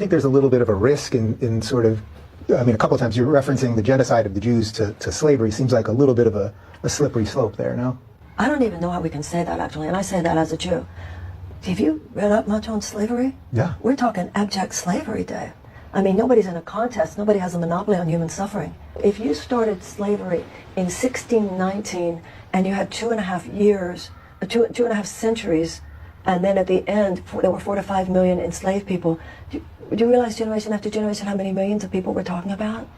think there's a little bit of a risk in sort of, I mean, a couple of times you're referencing the genocide of the Jews to slavery. Seems like a little bit of a slippery slope there, no? I don't even know how we can say that, actually, and I say that as a Jew. Have you read up much on slavery? Yeah. We're talking abject slavery, Dave. I mean, nobody's in a contest. Nobody has a monopoly on human suffering. If you started slavery in 1619 and you had 2.5 years, 2.5 centuries, and then at the end there were 4 to 5 million enslaved people, do you realize generation after generation how many millions of people we're talking about?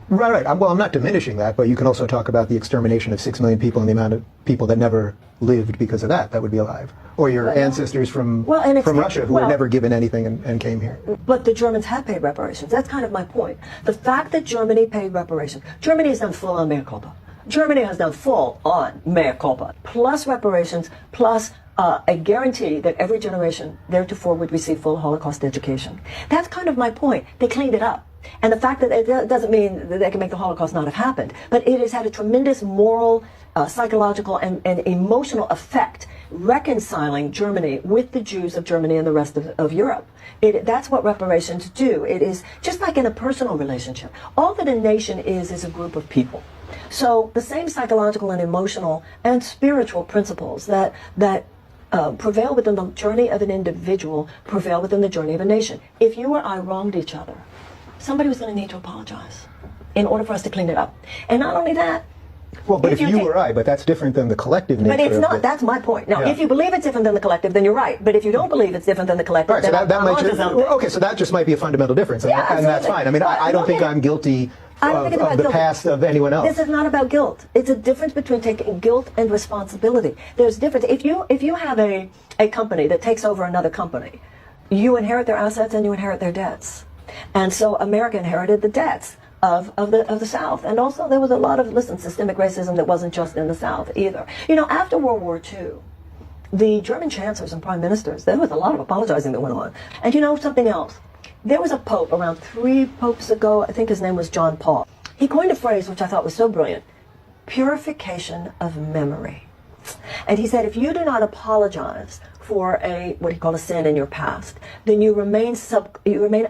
Right. Well, I'm not diminishing that, but you can also talk about the extermination of 6 million people and the amount of people that never lived because of that would be alive. Or your ancestors from Russia who were never given anything and came here. But the Germans have paid reparations. That's kind of my point. The fact that Germany paid reparations, Germany has done full on mea culpa. Germany has done full on mea culpa, plus reparations, plus a guarantee that every generation theretofore would receive full Holocaust education. That's kind of my point. They cleaned it up. And the fact that it doesn't mean that they can make the Holocaust not have happened, but it has had a tremendous moral, psychological, and emotional effect reconciling Germany with the Jews of Germany and the rest of Europe. That's what reparations do. It is just like in a personal relationship. All that a nation is a group of people. So the same psychological and emotional and spiritual principles that prevail within the journey of an individual prevail within the journey of a nation. If you or I wronged each other, somebody was going to need to apologize in order for us to clean it up. And not only that, well, but if you or I, but that's different than the collective nature. But it's not. That's my point. Now, if you believe it's different than the collective, then you're right. But if you don't believe it's different than the collective, right, so then that might just, okay, so that just might be a fundamental difference, and that's fine. I mean, I don't think I'm guilty of the past of anyone else. This is not about guilt. It's a difference between taking guilt and responsibility. There's difference. If you have a company that takes over another company, you inherit their assets and you inherit their debts. And so America inherited the debts of the South. And also there was a lot of, systemic racism that wasn't just in the South either. You know, after World War II, the German chancellors and prime ministers, there was a lot of apologizing that went on. And you know something else? There was a pope around 3 popes ago, I think his name was John Paul. He coined a phrase which I thought was so brilliant: purification of memory. And he said, if you do not apologize for what he called a sin in your past, then you remain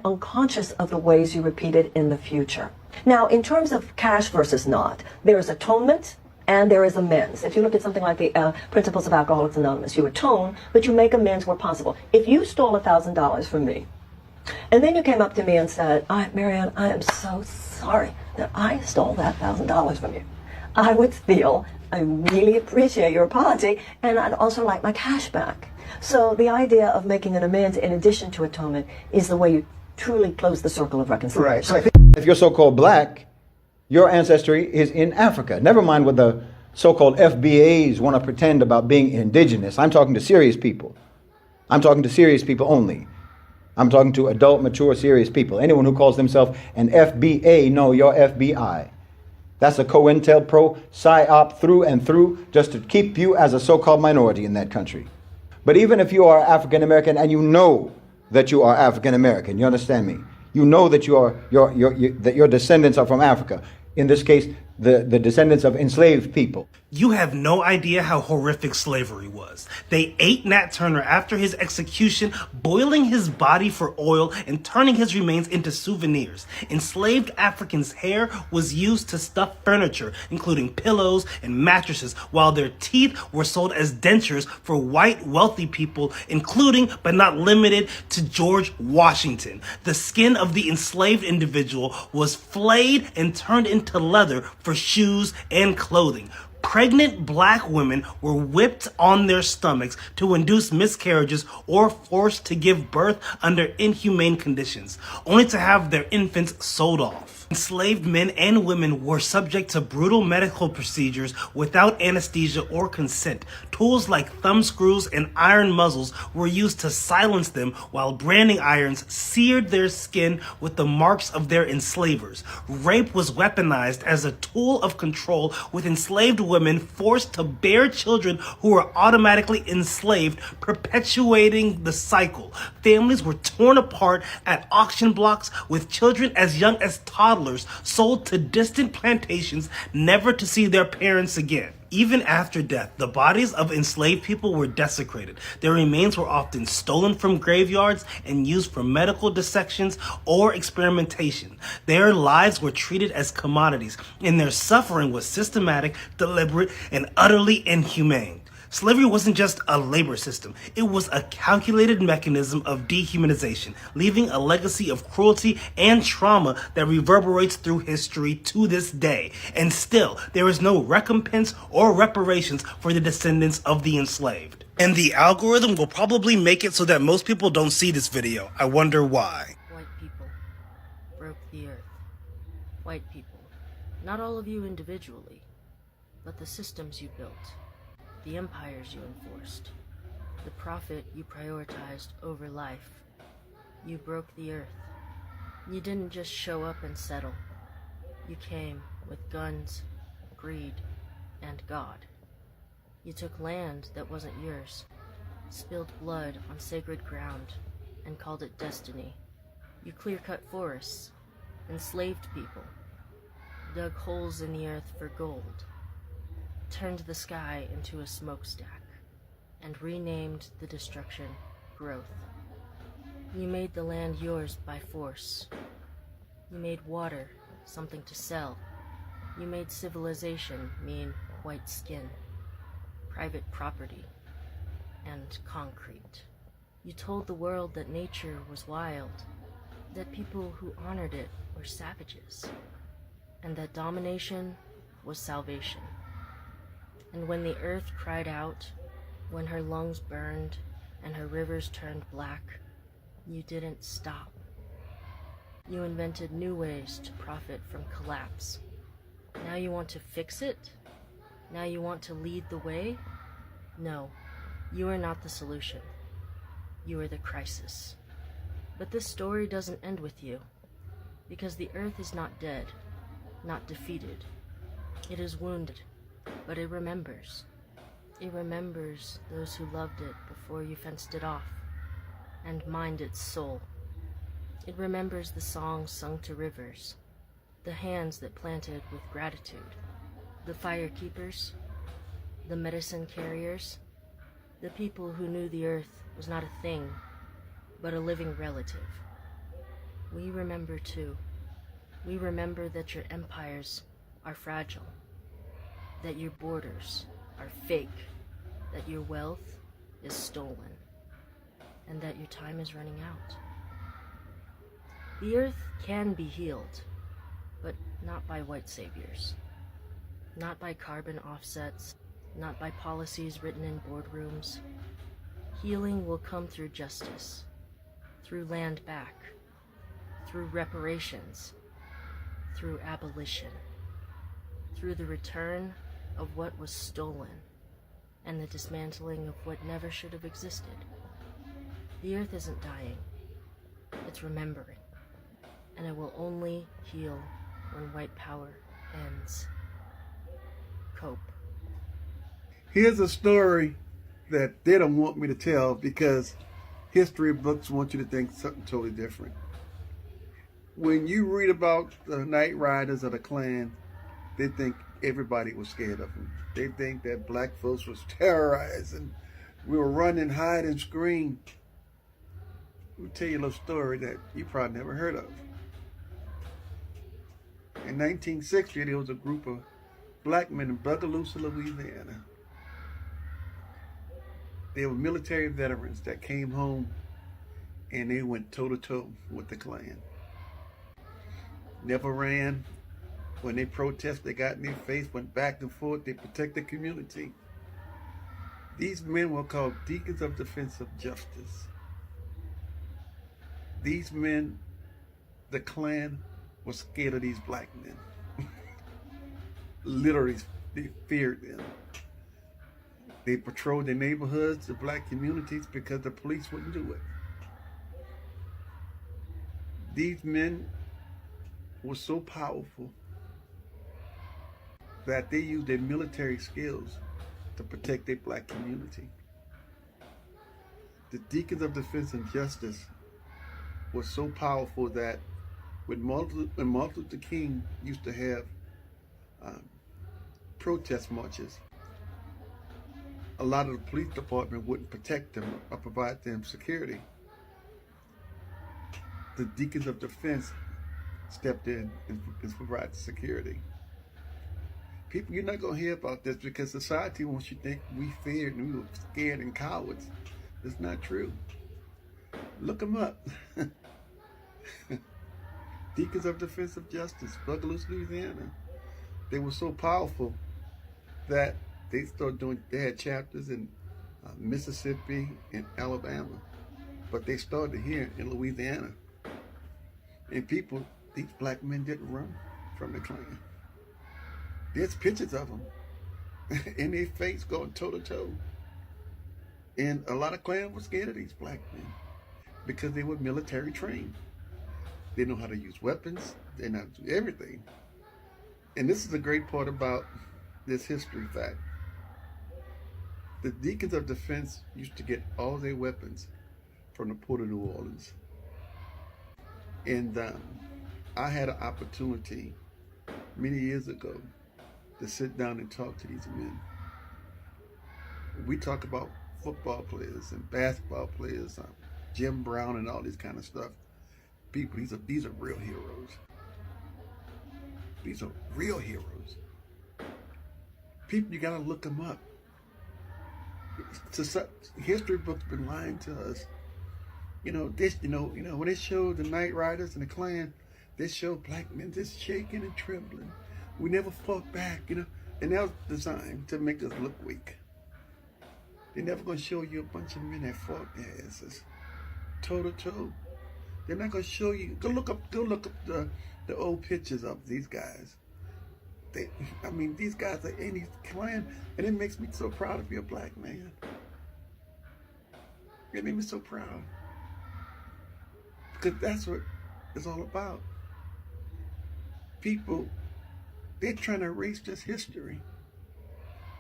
unconscious of the ways you repeated in the future. Now, in terms of cash versus not, there is atonement and there is amends. If you look at something like the Principles of Alcoholics Anonymous, you atone, but you make amends where possible. If you stole $1,000 from me, and then you came up to me and said, Marianne, I am so sorry that I stole that $1,000 from you, I would feel, I really appreciate your apology, and I'd also like my cash back. So the idea of making an amends in addition to atonement is the way you truly close the circle of reconciliation. Right. So I think if you're so-called black, your ancestry is in Africa. Never mind what the so-called FBAs want to pretend about being indigenous. I'm talking to serious people. I'm talking to serious people only. I'm talking to adult, mature, serious people. Anyone who calls themselves an FBA, no, you're FBI. That's a COINTELPRO PSYOP through and through, just to keep you as a so-called minority in that country. But even if you are African American and you know that you are African American, you understand me? You know that that your descendants are from Africa. In this case, the descendants of enslaved people. You have no idea how horrific slavery was. They ate Nat Turner after his execution, boiling his body for oil and turning his remains into souvenirs. Enslaved Africans' hair was used to stuff furniture, including pillows and mattresses, while their teeth were sold as dentures for white wealthy people, including but not limited to George Washington. The skin of the enslaved individual was flayed and turned into leather for shoes and clothing. Pregnant black women were whipped on their stomachs to induce miscarriages or forced to give birth under inhumane conditions, only to have their infants sold off. Enslaved men and women were subject to brutal medical procedures without anesthesia or consent. Tools like thumb screws and iron muzzles were used to silence them, while branding irons seared their skin with the marks of their enslavers. Rape was weaponized as a tool of control, with enslaved women forced to bear children who were automatically enslaved, perpetuating the cycle. Families were torn apart at auction blocks, with children as young as toddlers sold to distant plantations, never to see their parents again. Even after death, the bodies of enslaved people were desecrated. Their remains were often stolen from graveyards and used for medical dissections or experimentation. Their lives were treated as commodities, and their suffering was systematic, deliberate, and utterly inhumane. Slavery wasn't just a labor system. It was a calculated mechanism of dehumanization, leaving a legacy of cruelty and trauma that reverberates through history to this day. And still, there is no recompense or reparations for the descendants of the enslaved. And the algorithm will probably make it so that most people don't see this video. I wonder why. White people broke the earth. White people. Not all of you individually, but the systems you built. The empires you enforced, the profit you prioritized over life. You broke the earth. You didn't just show up and settle. You came with guns, greed, and God. You took land that wasn't yours, spilled blood on sacred ground, and called it destiny. You clear-cut forests, enslaved people, dug holes in the earth for gold, turned the sky into a smokestack, and renamed the destruction growth. You made the land yours by force. You made water something to sell. You made civilization mean white skin, private property, and concrete. You told the world that nature was wild, that people who honored it were savages, and that domination was salvation. And when the earth cried out, when her lungs burned and her rivers turned black, you didn't stop. You invented new ways to profit from collapse. Now you want to fix it? Now you want to lead the way? No, you are not the solution. You are the crisis. But this story doesn't end with you, because the earth is not dead, not defeated. It is wounded. But it remembers. It remembers those who loved it before you fenced it off, and mined its soul. It remembers the songs sung to rivers, the hands that planted with gratitude, the fire keepers, the medicine carriers, the people who knew the earth was not a thing, but a living relative. We remember too. We remember that your empires are fragile, that your borders are fake, that your wealth is stolen, and that your time is running out. The earth can be healed, but not by white saviors, not by carbon offsets, not by policies written in boardrooms. Healing will come through justice, through land back, through reparations, through abolition, through the return of what was stolen, and the dismantling of what never should have existed. The earth isn't dying, it's remembering, and it will only heal when white power ends. Cope. Here's a story that they don't want me to tell because history books want you to think something totally different. When you read about the Night Riders of the Klan, they think everybody was scared of them. They think that black folks was terrorized and we were run and hide and scream. Let me tell you a little story that you probably never heard of. In 1960, there was a group of black men in Bogalusa, Louisiana. They were military veterans that came home and they went toe-to-toe with the Klan. Never ran. When they protested, they got in their face, went back and forth. They protected the community. These men were called Deacons of Defense of Justice. These men, the Klan, was scared of these black men. Literally, they feared them. They patrolled the neighborhoods, the black communities, because the police wouldn't do it. These men were so powerful that they used their military skills to protect their black community. The Deacons of Defense and Justice was so powerful that when Martin Luther King used to have protest marches, a lot of the police department wouldn't protect them or provide them security. The Deacons of Defense stepped in and provided security. People, you're not going to hear about this because society wants you to think we feared and we were scared and cowards. It's not true. Look them up. Deacons of Defense of Justice, Buckaloo, Louisiana. They were so powerful that they had chapters in Mississippi and Alabama, but they started here in Louisiana. And these black men didn't run from the Klan. There's pictures of them in their face going toe to toe. And a lot of Klan were scared of these black men because they were military trained. They know how to use weapons. They know how to do everything. And this is the great part about this history fact. The Deacons of Defense used to get all their weapons from the Port of New Orleans. And I had an opportunity many years ago to sit down and talk to these men. We talk about football players and basketball players, Jim Brown and all this kind of stuff. People, these are real heroes. These are real heroes. People, you gotta look them up. History books been lying to us. When they showed the Night Riders and the Klan, they showed black men just shaking and trembling. We never fought back, and that was designed to make us look weak. They're never gonna show you a bunch of men that fought their asses, toe to toe. They're not gonna show you. Go look up the old pictures of these guys. These guys are in these Klan, and it makes me so proud to be a black man. It made me so proud. Because that's what it's all about. People, they're trying to erase this history.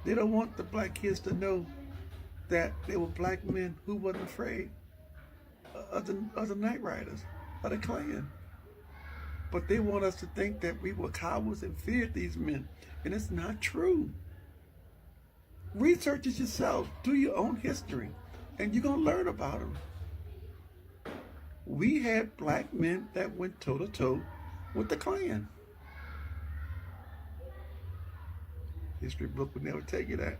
They don't want the black kids to know that they were black men who wasn't afraid of the Night Riders, of the Klan. But they want us to think that we were cowards and feared these men. And it's not true. Research it yourself. Do your own history. And you're going to learn about them. We had black men that went toe to toe with the Klan. History book would never tell you that.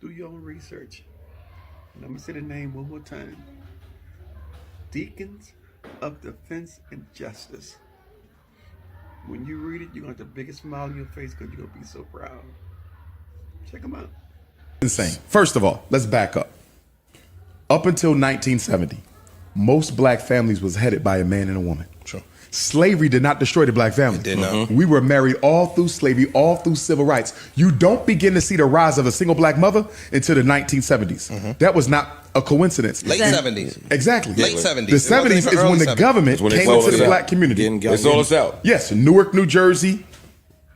Do your own research. And I'm going to say the name one more time. Deacons of Defense and Justice. When you read it, you're going to have the biggest smile on your face because you're going to be so proud. Check them out. Insane. First of all, let's back up. Up until 1970, most black families was headed by a man and a woman. Sure. Slavery did not destroy the black family. It did not. We were married all through slavery, all through civil rights. You don't begin to see the rise of a single black mother until the 1970s. That was not a coincidence. Late 70s. Exactly. Late 70s. The 70s is when the government came into the black community. They sold us out. Yes, Newark, New Jersey,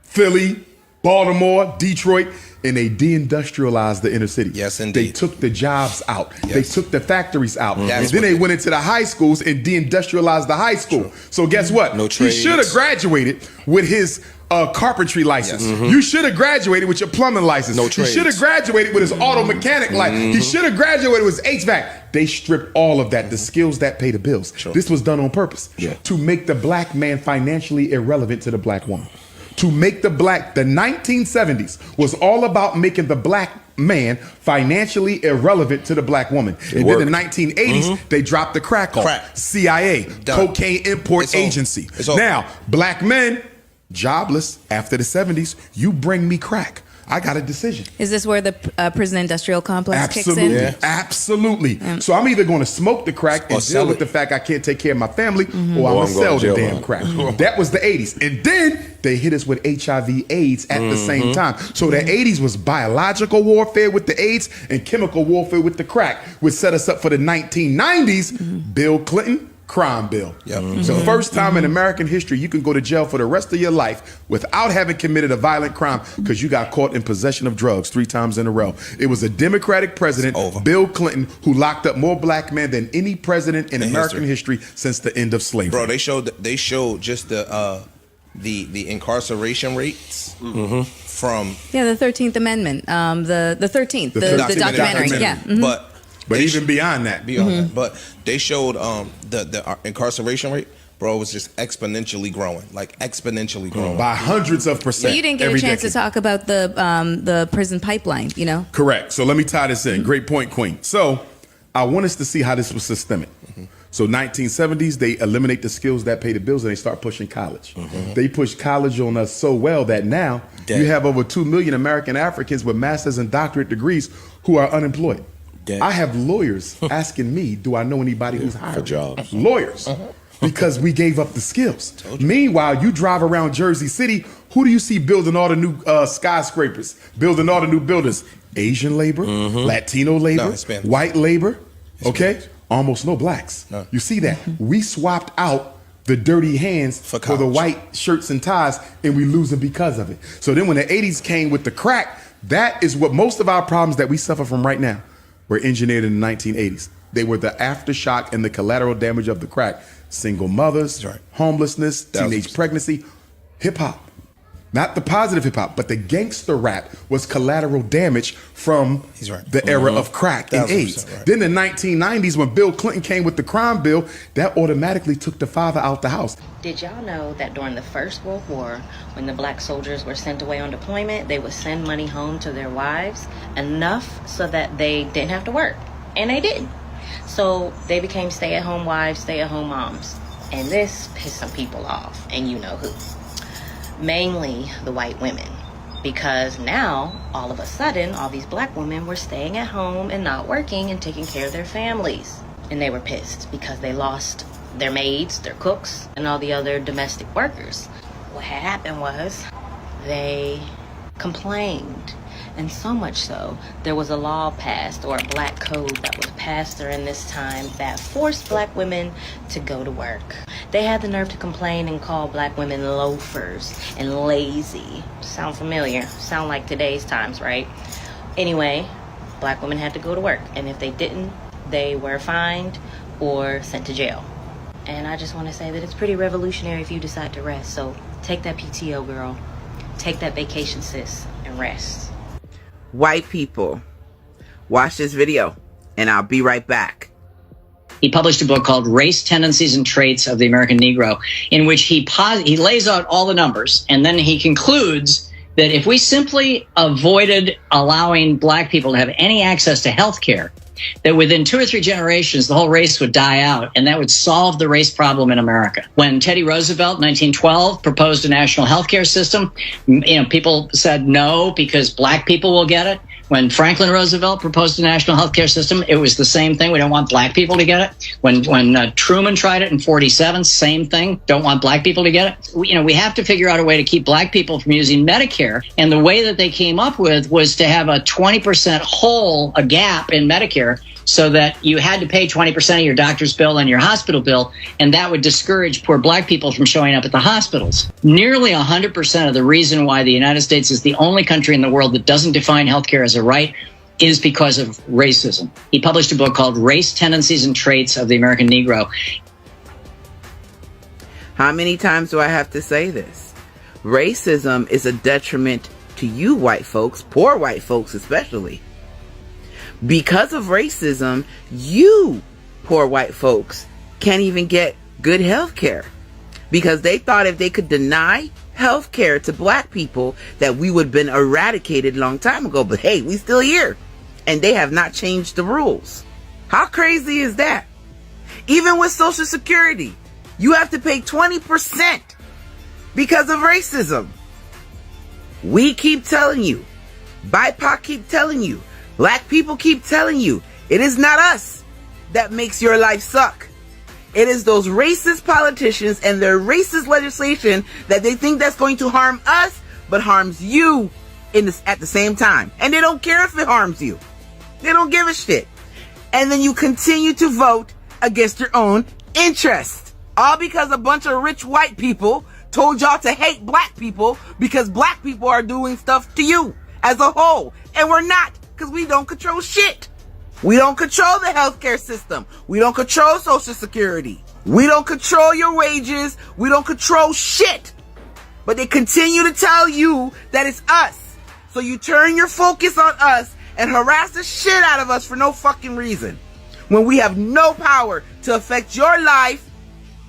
Philly, Baltimore, Detroit, and they deindustrialized the inner city. Yes, indeed. They took the jobs out. Yes. They took the factories out. That's and then they went into the high schools and deindustrialized the high school. So guess what? No He trades. should have graduated with his carpentry license. Yes. You should have graduated with your plumbing license. No He trades. should have graduated with his auto mechanic license. He should have graduated with his HVAC. They stripped all of that, the skills that pay the bills. Sure. This was done on purpose to make the black man financially irrelevant to the black woman. To make the 1970s was all about making the black man financially irrelevant to the black woman. And then in the 1980s, they dropped the crack off. CIA, Done. Cocaine Import It's over. Agency. It's over. Now, black men, jobless after the 70s, you bring me crack. I got a decision. Is this where the prison industrial complex kicks Absolutely. in? Absolutely. So I'm either going to smoke the crack and deal with the fact I can't take care of my family, or I'm going to sell the damn crack. That was the 80s. And then they hit us with HIV AIDS at the same time. So the 80s was biological warfare with the AIDS and chemical warfare with the crack, which set us up for the 1990s. Bill Clinton, crime bill. The first time in American history you can go to jail for the rest of your life without having committed a violent crime because you got caught in possession of drugs 3 times in a row. It was a Democratic president, Bill Clinton, who locked up more black men than any president in American history since the end of slavery. Bro, they showed just the incarceration rates from the 13th Amendment, the 13th, the documentary. Yeah. But even beyond that, but they showed the incarceration rate. Bro, it was just exponentially growing, by hundreds of percent. But you didn't get a chance to talk about the prison pipeline, you know? Correct. So let me tie this in. Great point, Queen. So I want us to see how this was systemic. So 1970s, they eliminate the skills that pay the bills and they start pushing college. They push college on us so well that now you have over 2 million American Africans with master's and doctorate degrees who are unemployed. I have lawyers asking me, do I know anybody who's hired? For jobs. Lawyers. Because we gave up the skills. Meanwhile, you drive around Jersey City, who do you see building all the new skyscrapers, building all the new buildings? Asian labor, Latino labor, white labor, almost no blacks. No. You see that? We swapped out the dirty hands for the white shirts and ties, and we lose them because of it. So then when the 80s came with the crack, that is what most of our problems that we suffer from right now were engineered in the 1980s. They were the aftershock and the collateral damage of the crack. Single mothers, homelessness, teenage pregnancy, hip hop. Not the positive hip hop, but the gangster rap was collateral damage from the era of crack and AIDS. Then the 1990s, when Bill Clinton came with the crime bill, that automatically took the father out the house. Did y'all know that during the First World War, when the black soldiers were sent away on deployment, they would send money home to their wives, enough so that they didn't have to work? And they didn't. So they became stay-at-home wives, stay-at-home moms. And this pissed some people off, and you know who. Mainly the white women. Because now, all of a sudden, all these black women were staying at home and not working and taking care of their families. And they were pissed because they lost their maids, their cooks, and all the other domestic workers. What had happened was they complained. And so much so, there was a law passed, or a black code that was passed during this time, that forced black women to go to work. They had the nerve to complain and call black women loafers and lazy. Sound familiar? Sound like today's times, right? Anyway, black women had to go to work, and if they didn't, they were fined or sent to jail. And I just want to say that it's pretty revolutionary if you decide to rest. So take that PTO, girl. Take that vacation, sis, and rest. White people, watch this video, and I'll be right back. He published a book called Race, Tendencies, and Traits of the American Negro, in which he lays out all the numbers, and then he concludes that if we simply avoided allowing black people to have any access to health care, that within 2 or 3 generations, the whole race would die out, and that would solve the race problem in America. When Teddy Roosevelt, 1912, proposed a national health care system, people said no because black people will get it. When Franklin Roosevelt proposed a national health care system, it was the same thing. We don't want black people to get it. When Truman tried it in 1947, same thing. Don't want black people to get it. We have to figure out a way to keep black people from using Medicare. And the way that they came up with was to have a 20% a gap in Medicare, so that you had to pay 20% of your doctor's bill and your hospital bill, and that would discourage poor black people from showing up at the hospitals. Nearly 100% of the reason why the United States is the only country in the world that doesn't define healthcare as a right is because of racism. He published a book called Race, Tendencies, and Traits of the American Negro. How many times do I have to say this? Racism is a detriment to you white folks, poor white folks especially. Because of racism, you, poor white folks, can't even get good health care. Because they thought if they could deny health care to black people, that we would have been eradicated a long time ago. But hey, we still here. And they have not changed the rules. How crazy is that? Even with Social Security, you have to pay 20% because of racism. We keep telling you. BIPOC keep telling you. Black people keep telling you, it is not us that makes your life suck. It is those racist politicians and their racist legislation that they think that's going to harm us, but harms you at the same time. And they don't care if it harms you. They don't give a shit. And then you continue to vote against your own interest. All because a bunch of rich white people told y'all to hate black people because black people are doing stuff to you as a whole. And we're not. Because we don't control shit. We don't control the healthcare system. We don't control Social Security. We don't control your wages. We don't control shit. But they continue to tell you that it's us. So you turn your focus on us and harass the shit out of us for no fucking reason, when we have no power to affect your life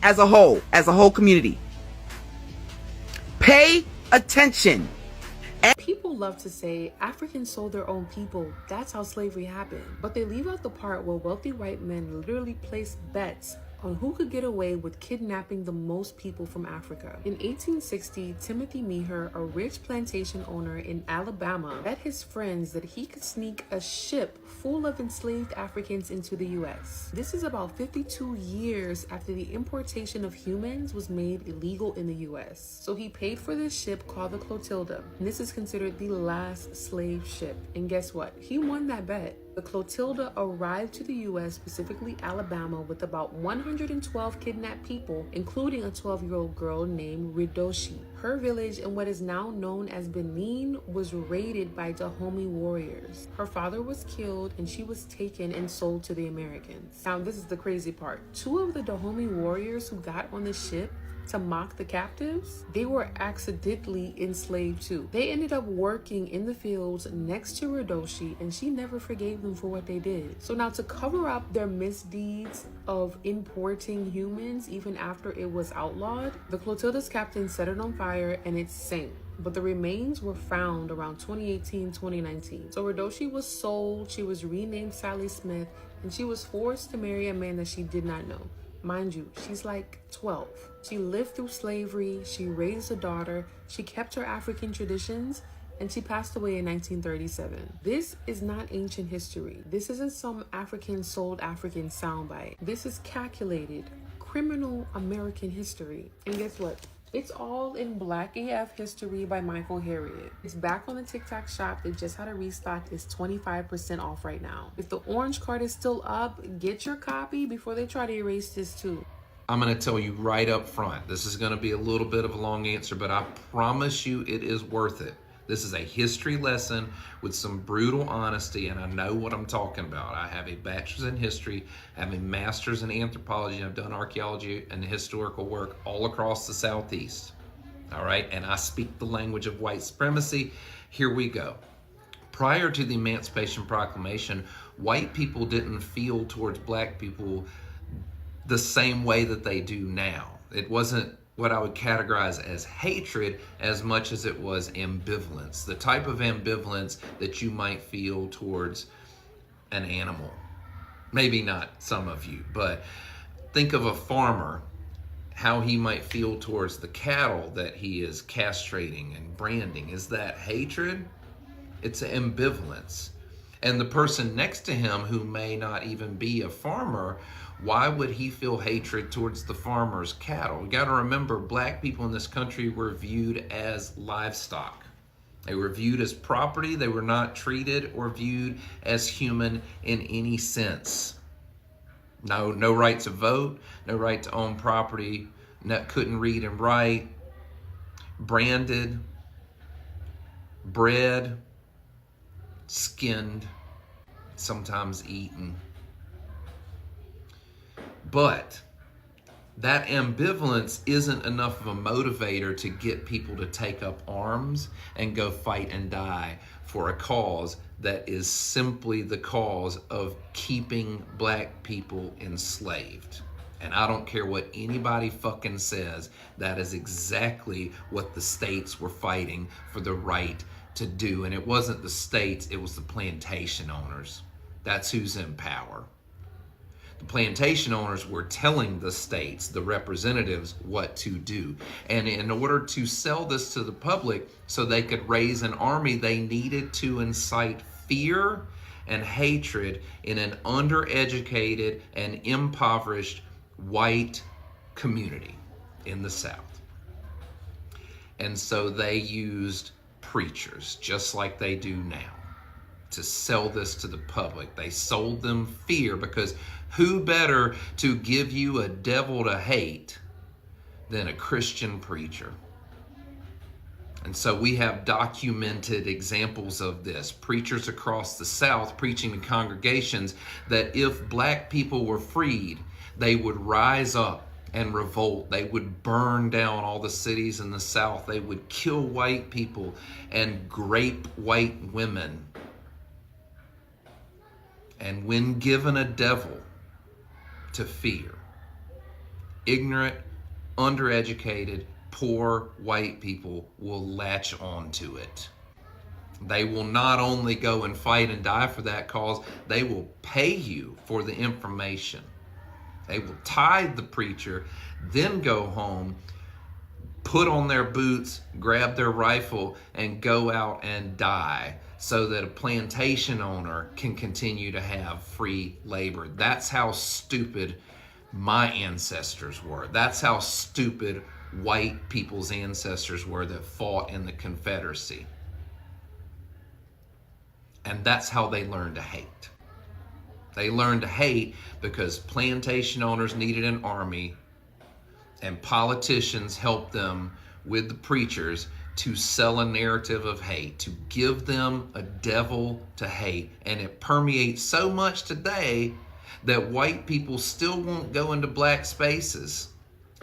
as a whole community. Pay attention. People love to say Africans sold their own people. That's how slavery happened. But they leave out the part where wealthy white men literally placed bets on who could get away with kidnapping the most people from Africa. In 1860, Timothy Meeher, a rich plantation owner in Alabama, bet his friends that he could sneak a ship full of enslaved Africans into the US. This is about 52 years after the importation of humans was made illegal in the US. So he paid for this ship called the Clotilda, and this is considered the last slave ship. And guess what? He won that bet. The Clotilda arrived to the U.S., specifically Alabama, with about 112 kidnapped people, including a 12-year-old girl named Ridoshi. Her village in what is now known as Benin was raided by Dahomey warriors. Her father was killed and she was taken and sold to the Americans. Now, this is the crazy part. 2 of the Dahomey warriors who got on the ship to mock the captives, they were accidentally enslaved too. They ended up working in the fields next to Ridoshi, and she never forgave them for what they did. So now, to cover up their misdeeds of importing humans even after it was outlawed, the Clotilda's captain set it on fire and it sank. But the remains were found around 2018-2019. So Ridoshi was sold, she was renamed Sally Smith, and she was forced to marry a man that she did not know. Mind you, she's like 12. She lived through slavery, she raised a daughter, she kept her African traditions, and she passed away in 1937. This is not ancient history. This isn't some African sold African soundbite. This is calculated, criminal American history. And guess what? It's all in Black AF History by Michael Harriot. It's back on the TikTok shop. They just had a restock. It's 25% off right now. If the orange card is still up, get your copy before they try to erase this too. I'm going to tell you right up front, this is going to be a little bit of a long answer, but I promise you it is worth it. This is a history lesson with some brutal honesty, and I know what I'm talking about. I have a bachelor's in history, I have a master's in anthropology, and I've done archaeology and historical work all across the Southeast. All right, and I speak the language of white supremacy. Here we go. Prior to the Emancipation Proclamation, white people didn't feel towards black people the same way that they do now. It wasn't what I would categorize as hatred as much as it was ambivalence. The type of ambivalence that you might feel towards an animal. Maybe not some of you, but think of a farmer, how he might feel towards the cattle that he is castrating and branding. Is that hatred? It's ambivalence. And the person next to him who may not even be a farmer, why would he feel hatred towards the farmer's cattle? We got to remember, black people in this country were viewed as livestock. They were viewed as property. They were not treated or viewed as human in any sense. No right to vote, no right to own property, couldn't read and write, branded, bred, skinned, sometimes eaten. But that ambivalence isn't enough of a motivator to get people to take up arms and go fight and die for a cause that is simply the cause of keeping black people enslaved. And I don't care what anybody fucking says, that is exactly what the states were fighting for the right to do. And it wasn't the states, it was the plantation owners. That's who's in power. The plantation owners were telling the states, the representatives, what to do. And in order to sell this to the public so they could raise an army, they needed to incite fear and hatred in an undereducated and impoverished white community in the South. And so they used preachers, just like they do now, to sell this to the public. They sold them fear, because who better to give you a devil to hate than a Christian preacher? And so we have documented examples of this. Preachers across the South preaching to congregations that if black people were freed, they would rise up and revolt. They would burn down all the cities in the South. They would kill white people and grape white women. And when given a devil to fear, ignorant, undereducated, poor white people will latch on to it. They will not only go and fight and die for that cause, they will pay you for the information. They will tithe the preacher, then go home, put on their boots, grab their rifle, and go out and die so that a plantation owner can continue to have free labor. That's how stupid my ancestors were. That's how stupid white people's ancestors were that fought in the Confederacy. And that's how they learned to hate. They learned to hate because plantation owners needed an army and politicians helped them with the preachers to sell a narrative of hate, to give them a devil to hate. And it permeates so much today that white people still won't go into black spaces,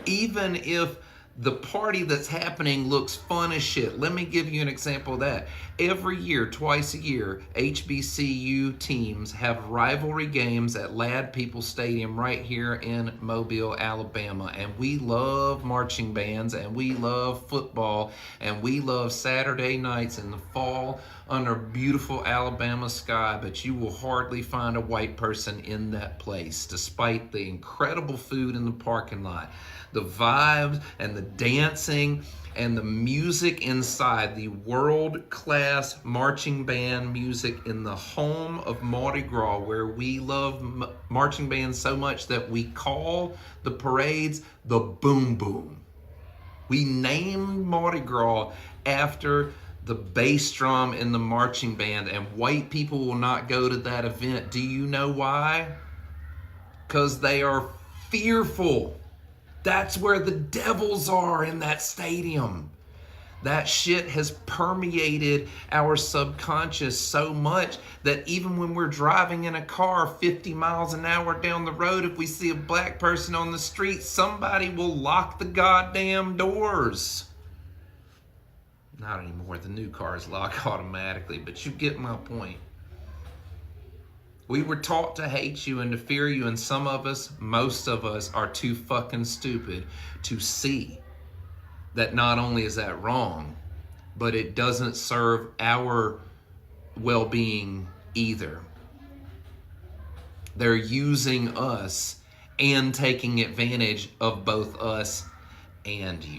even if the party that's happening looks fun as shit. Let me give you an example of that. Every year, twice a year, HBCU teams have rivalry games at Lad People Stadium right here in Mobile, Alabama. And we love marching bands, and we love football, and we love Saturday nights in the fall under beautiful Alabama sky, but you will hardly find a white person in that place, despite the incredible food in the parking lot, the vibes and the dancing and the music inside, the world-class marching band music in the home of Mardi Gras, where we love marching bands so much that we call the parades the Boom Boom. We named Mardi Gras after the bass drum in the marching band, and white people will not go to that event. Do you know why? Because they are fearful. That's where the devils are, in that stadium. That shit has permeated our subconscious so much that even when we're driving in a car 50 miles an hour down the road, if we see a black person on the street, somebody will lock the goddamn doors. Not anymore. The new cars lock automatically, but you get my point. We were taught to hate you and to fear you, and some of us, most of us, are too fucking stupid to see that not only is that wrong, but it doesn't serve our well-being either. They're using us and taking advantage of both us and you.